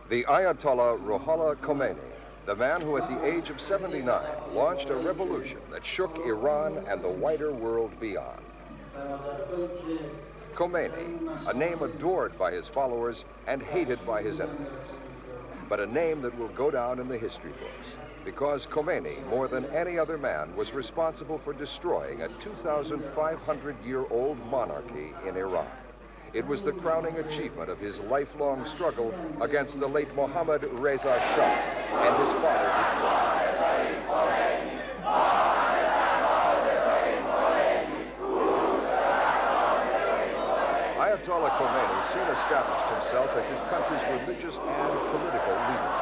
The Ayatollah Khomeini, the man who at the age of 79 launched a revolution that shook Iran and the wider world beyond. Khomeini, a name adored by his followers and hated by his enemies, but a name that will go down in the history books because Khomeini, more than any other man, was responsible for destroying a 2,500-year-old monarchy in Iran. It was the crowning achievement of his lifelong struggle against the late Mohammad Reza Shah and his father before. Ayatollah Khomeini soon established himself as his country's religious and political leader.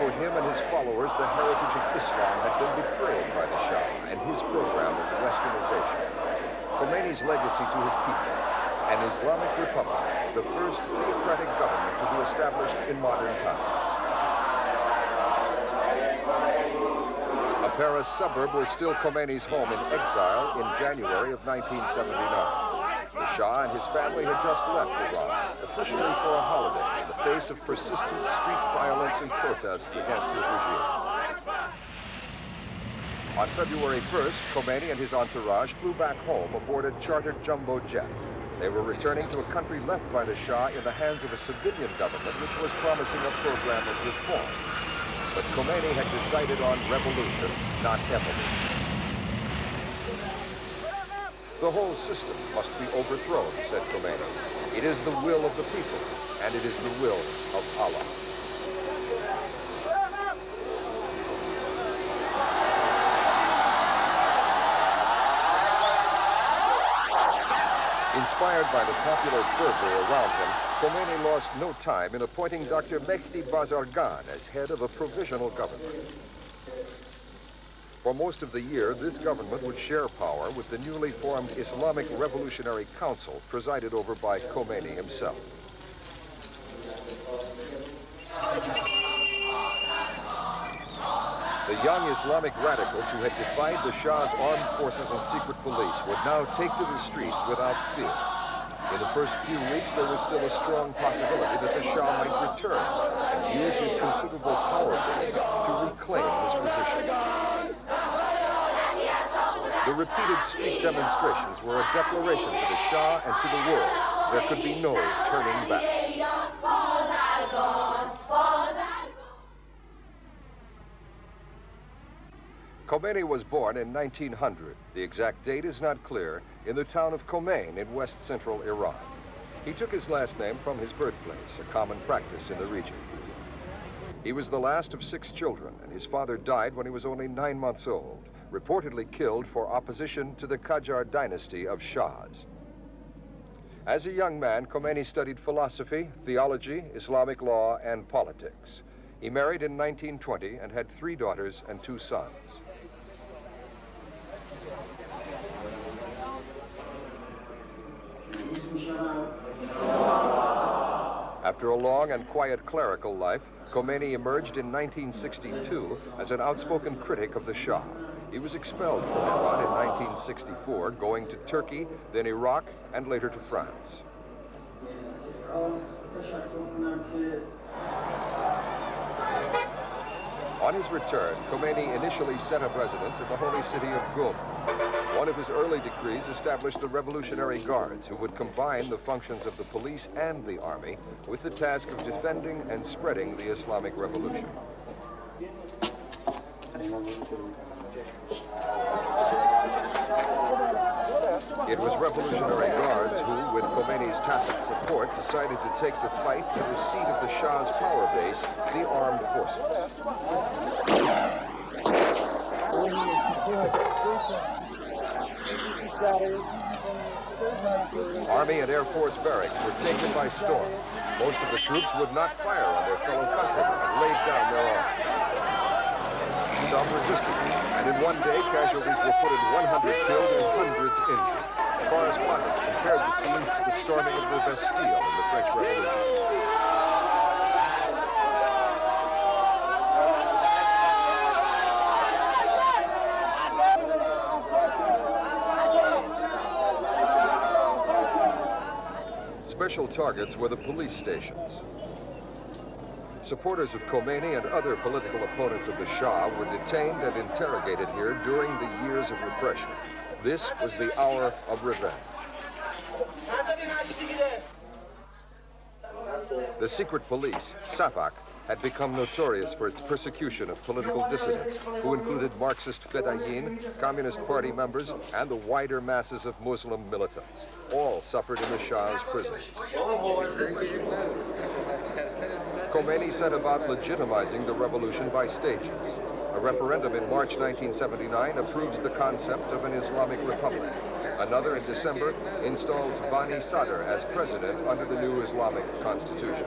For him and his followers, the heritage of Islam had been betrayed by the Shah and his program of westernization. Khomeini's legacy to his people: an Islamic republic, the first theocratic government to be established in modern times. A Paris suburb was still Khomeini's home in exile in January of 1979. The Shah and his family had just left Iran, officially for a holiday in the face of persistent street violence and protests against his regime. On February 1st, Khomeini and his entourage flew back home aboard a chartered jumbo jet. They were returning to a country left by the Shah in the hands of a civilian government which was promising a program of reform. But Khomeini had decided on revolution, not evolution. The whole system must be overthrown, said Khomeini. It is the will of the people, and it is the will of Allah. Inspired by the popular fervor around him, Khomeini lost no time in appointing Dr. Mehdi Bazargan as head of a provisional government. For most of the year, this government would share power with the newly formed Islamic Revolutionary Council, presided over by Khomeini himself. The young Islamic radicals who had defied the Shah's armed forces and secret police would now take to the streets without fear. In the first few weeks, there was still a strong possibility that the Shah might return and use his considerable power base to reclaim his position. The repeated street demonstrations were a declaration to the Shah and to the world there could be no turning back. Khomeini was born in 1900. The exact date is not clear, in the town of Khomein in west-central Iran. He took his last name from his birthplace, a common practice in the region. He was the last of 6 children, and his father died when he was only 9 months old, reportedly killed for opposition to the Qajar dynasty of Shahs. As a young man, Khomeini studied philosophy, theology, Islamic law, and politics. He married in 1920 and had 3 daughters and 2 sons. After a long and quiet clerical life, Khomeini emerged in 1962 as an outspoken critic of the Shah. He was expelled from Iran in 1964, going to Turkey, then Iraq, and later to France. On his return, Khomeini initially set up residence in the holy city of Qum. One of his early decrees established the Revolutionary Guards, who would combine the functions of the police and the army with the task of defending and spreading the Islamic Revolution. It was Revolutionary Guards who, with Khomeini's tacit support, decided to take the fight to the seat of the Shah's power base, the armed forces. Army and Air Force barracks were taken by storm. Most of the troops would not fire on their fellow countrymen and laid down their arms. Some resisted, and in one day, casualties reported 100 killed and hundreds injured. Correspondents compared the scenes to the storming of the Bastille in the French Revolution. Special targets were the police stations. Supporters of Khomeini and other political opponents of the Shah were detained and interrogated here during the years of repression. This was the hour of revenge. The secret police, SAVAK, had become notorious for its persecution of political dissidents, who included Marxist Fedayeen, Communist Party members, and the wider masses of Muslim militants. All suffered in the Shah's prisons. Khomeini set about legitimizing the revolution by stages. A referendum in March 1979 approves the concept of an Islamic republic. Another in December installs BANI-SADR as president under the new Islamic constitution.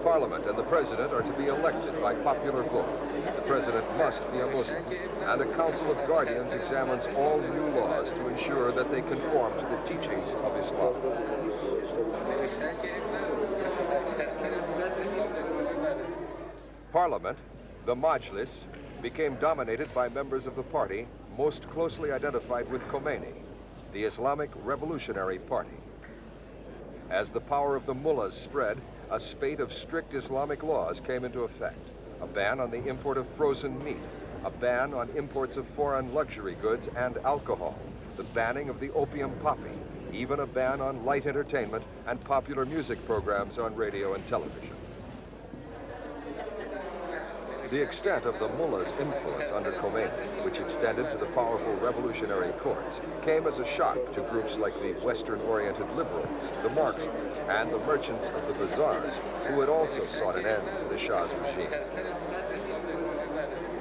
Parliament and the president are to be elected by popular vote. The president must be a Muslim, and a council of guardians examines all new laws to ensure that they conform to the teachings of Islam. Parliament, the Majlis, became dominated by members of the party most closely identified with Khomeini, the Islamic Revolutionary Party. As the power of the mullahs spread, a spate of strict Islamic laws came into effect. A ban on the import of frozen meat, a ban on imports of foreign luxury goods and alcohol, the banning of the opium poppy, even a ban on light entertainment and popular music programs on radio and television. The extent of the mullahs' influence under Khomeini, which extended to the powerful revolutionary courts, came as a shock to groups like the Western-oriented liberals, the Marxists, and the merchants of the bazaars, who had also sought an end to the Shah's regime.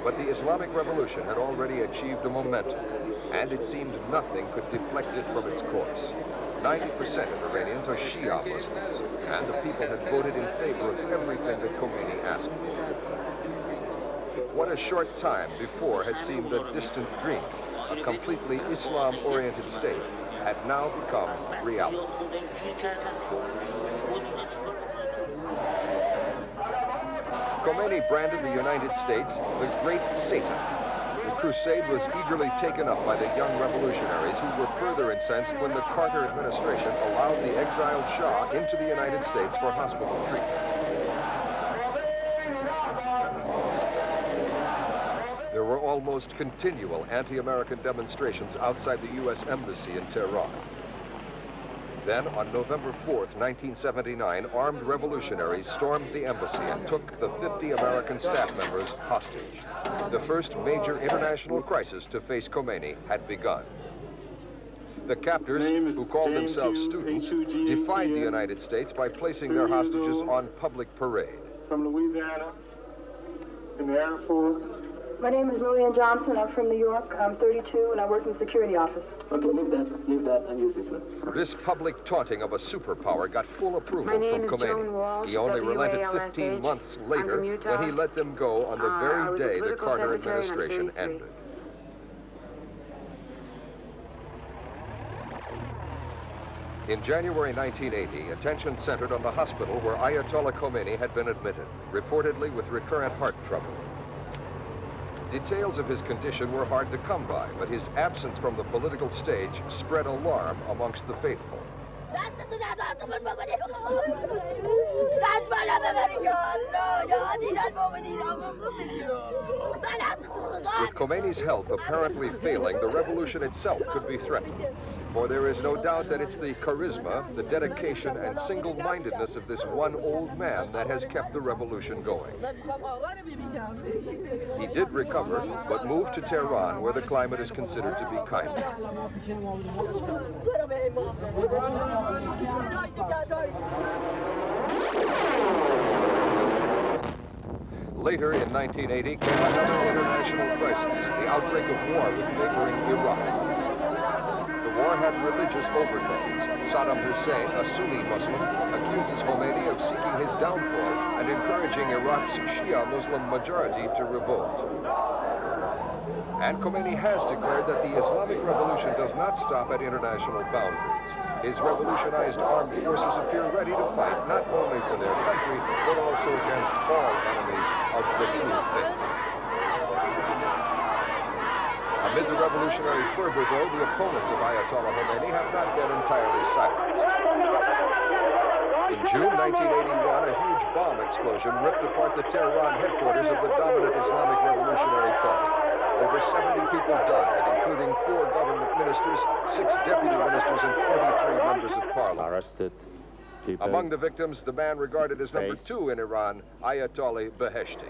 But the Islamic Revolution had already achieved a momentum, and it seemed nothing could deflect it from its course. 90% of Iranians are Shia Muslims, and the people had voted in favor of everything that Khomeini asked for. What a short time before had seemed a distant dream, a completely Islam-oriented state, had now become reality. Khomeini branded the United States the Great Satan. The crusade was eagerly taken up by the young revolutionaries who were further incensed when the Carter administration allowed the exiled Shah into the United States for hospital treatment. There were almost continual anti-American demonstrations outside the U.S. Embassy in Tehran. Then, on November 4th, 1979, armed revolutionaries stormed the embassy and took the 50 American staff members hostage. The first major international crisis to face Khomeini had begun. The captors, who called themselves students, defied the United States by placing their hostages on public parade. From Louisiana, in the Air Force. My name is Lillian Johnson. I'm from New York. I'm 32, and I work in the security office. Okay, leave that, and use this one. This public taunting of a superpower got full approval from Khomeini. He only relented 15 months later when he let them go on the very day the Carter administration ended. In January 1980, attention centered on the hospital where Ayatollah Khomeini had been admitted, reportedly with recurrent heart trouble. Details of his condition were hard to come by, but his absence from the political stage spread alarm amongst the faithful. With Khomeini's health apparently failing, the revolution itself could be threatened. For there is no doubt that it's the charisma, the dedication, and single-mindedness of this one old man that has kept the revolution going. He did recover, but moved to Tehran, where the climate is considered to be kinder. Later in 1980 came another international crisis, the outbreak of war with neighboring Iraq. The war had religious overtones. Saddam Hussein, a Sunni Muslim, accuses Khomeini of seeking his downfall and encouraging Iraq's Shia Muslim majority to revolt. And Khomeini has declared that the Islamic Revolution does not stop at international boundaries. His revolutionized armed forces appear ready to fight not only for their country, but also against all enemies of the true faith. Amid the revolutionary fervor, though, the opponents of Ayatollah Khomeini have not been entirely silenced. In June 1981, a huge bomb explosion ripped apart the Tehran headquarters of the dominant Islamic Revolutionary Party. Over 70 people died, including 4 government ministers, 6 deputy ministers, and 23 members of parliament. Arrested people. Among the victims, the man regarded as number 2 in Iran, Ayatollah Beheshti.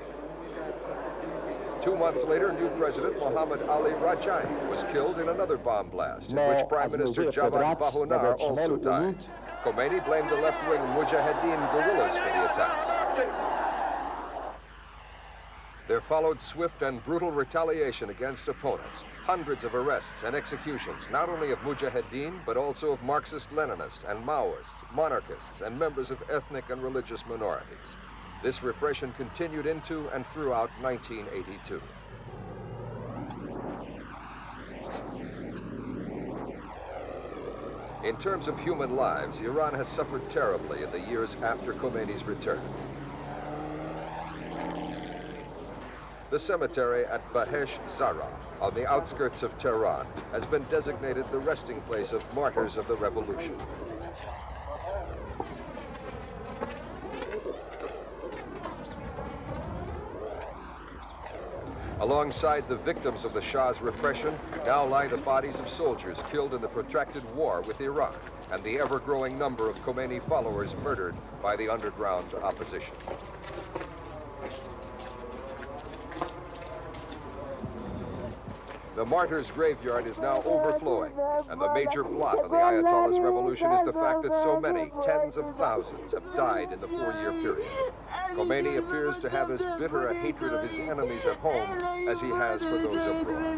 2 months later, new President Mohammad Ali Rajai was killed in another bomb blast, in which Prime Minister Javad Bahunar also died. Khomeini blamed the left-wing Mujahideen guerrillas for the attacks. There followed swift and brutal retaliation against opponents, hundreds of arrests and executions, not only of Mujahideen, but also of Marxist-Leninists and Maoists, monarchists, and members of ethnic and religious minorities. This repression continued into and throughout 1982. In terms of human lives, Iran has suffered terribly in the years after Khomeini's return. The cemetery at Bahesh Zara, on the outskirts of Tehran, has been designated the resting place of martyrs of the revolution. Alongside the victims of the Shah's repression, now lie the bodies of soldiers killed in the protracted war with Iran, and the ever-growing number of Khomeini followers murdered by the underground opposition. The martyrs' graveyard is now overflowing, and the major blot on the Ayatollah's revolution is the fact that so many, tens of thousands, have died in the 4-year period. Khomeini appears to have as bitter a hatred of his enemies at home as he has for those abroad.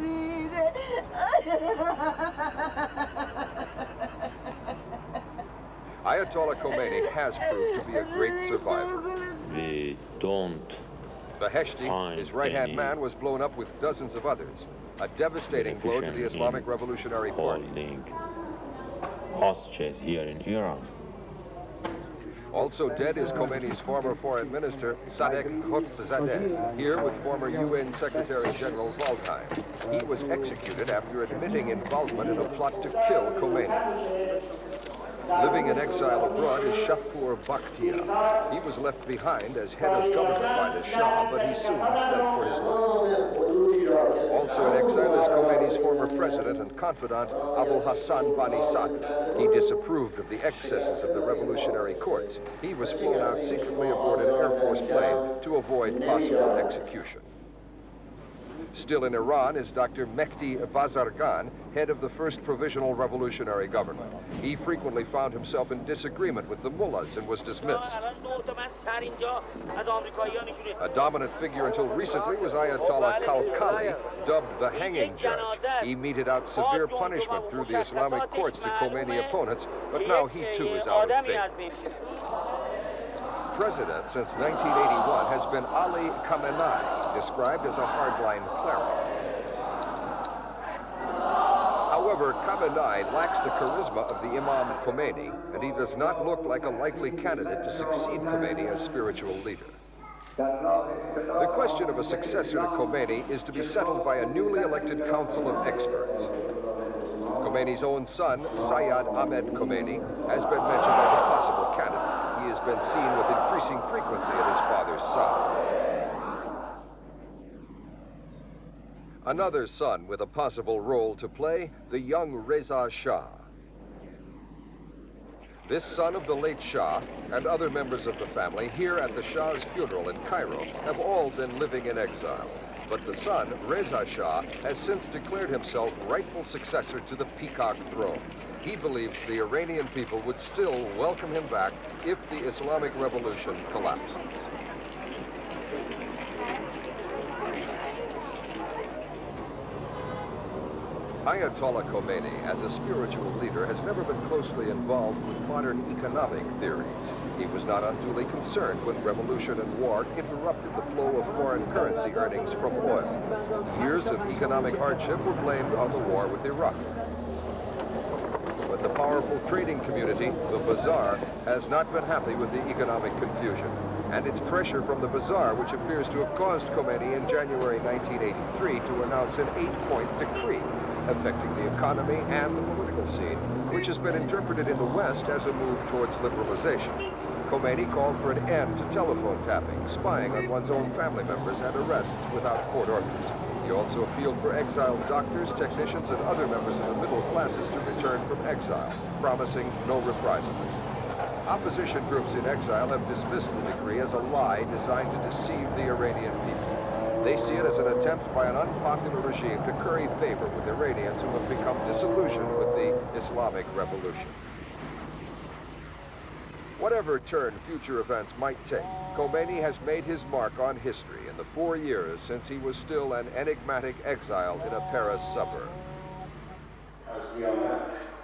Ayatollah Khomeini has proved to be a great survivor. We don't Beheshti, his right-hand man, was blown up with dozens of others. A devastating blow to the Islamic Revolutionary Party. Holding hostages here in Iran. Also dead is Khomeini's former foreign minister, Sadek Khotzadeh, here with former UN Secretary General Waldheim. He was executed after admitting involvement in a plot to kill Khomeini. Living in exile abroad is Shapur Bakhtiar. He was left behind as head of government by the Shah, but he soon fled for his life. Also in exile is Khomeini's former president and confidant, Abul Hassan BANI-SADR. He disapproved of the excesses of the revolutionary courts. He was flown out secretly aboard an Air Force plane to avoid possible execution. Still in Iran is Dr. Mehdi Bazargan, head of the first provisional revolutionary government. He frequently found himself in disagreement with the mullahs and was dismissed. A dominant figure until recently was Ayatollah Khalkhali, dubbed the hanging judge. He meted out severe punishment through the Islamic courts to Khomeini opponents, but now he too is out of favor. President since 1981 has been Ali Khamenei, described as a hardline cleric. However, Khamenei lacks the charisma of the Imam Khomeini, and he does not look like a likely candidate to succeed Khomeini as spiritual leader. The question of a successor to Khomeini is to be settled by a newly elected council of experts. Khomeini's own son, Sayyid Ahmed Khomeini, has been mentioned as a possible candidate. He has been seen with increasing frequency at his father's side. Another son with a possible role to play, the young Reza Shah. This son of the late Shah and other members of the family here at the Shah's funeral in Cairo have all been living in exile. But the son, Reza Shah, has since declared himself rightful successor to the Peacock throne. He believes the Iranian people would still welcome him back if the Islamic Revolution collapses. Ayatollah Khomeini, as a spiritual leader, has never been closely involved with modern economic theories. He was not unduly concerned when revolution and war interrupted the flow of foreign currency earnings from oil. Years of economic hardship were blamed on the war with Iraq. But the powerful trading community, the Bazaar, has not been happy with the economic confusion. And it's pressure from the Bazaar which appears to have caused Khomeini in January 1983 to announce an 8-point decree affecting the economy and the political scene, which has been interpreted in the West as a move towards liberalization. Khomeini called for an end to telephone tapping, spying on one's own family members, and arrests without court orders. He also appealed for exiled doctors, technicians, and other members of the middle classes to return from exile, promising no reprisals. Opposition groups in exile have dismissed the decree as a lie designed to deceive the Iranian people. They see it as an attempt by an unpopular regime to curry favor with Iranians who have become disillusioned with the Islamic Revolution. Whatever turn future events might take, Khomeini has made his mark on history in the 4 years since he was still an enigmatic exile in a Paris suburb.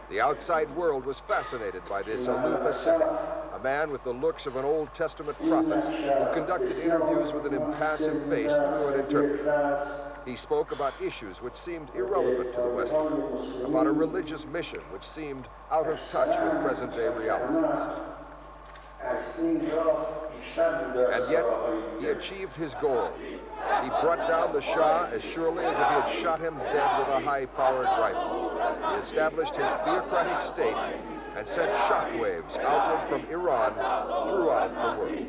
The outside world was fascinated by this aloof ascetic, a man with the looks of an Old Testament prophet who conducted interviews with an impassive face through an interpreter. He spoke about issues which seemed irrelevant to the Western world, about a religious mission which seemed out of touch with present-day realities. And yet, he achieved his goal. He brought down the Shah as surely as if he had shot him dead with a high-powered rifle. He established his theocratic state and sent shockwaves outward from Iran throughout the world.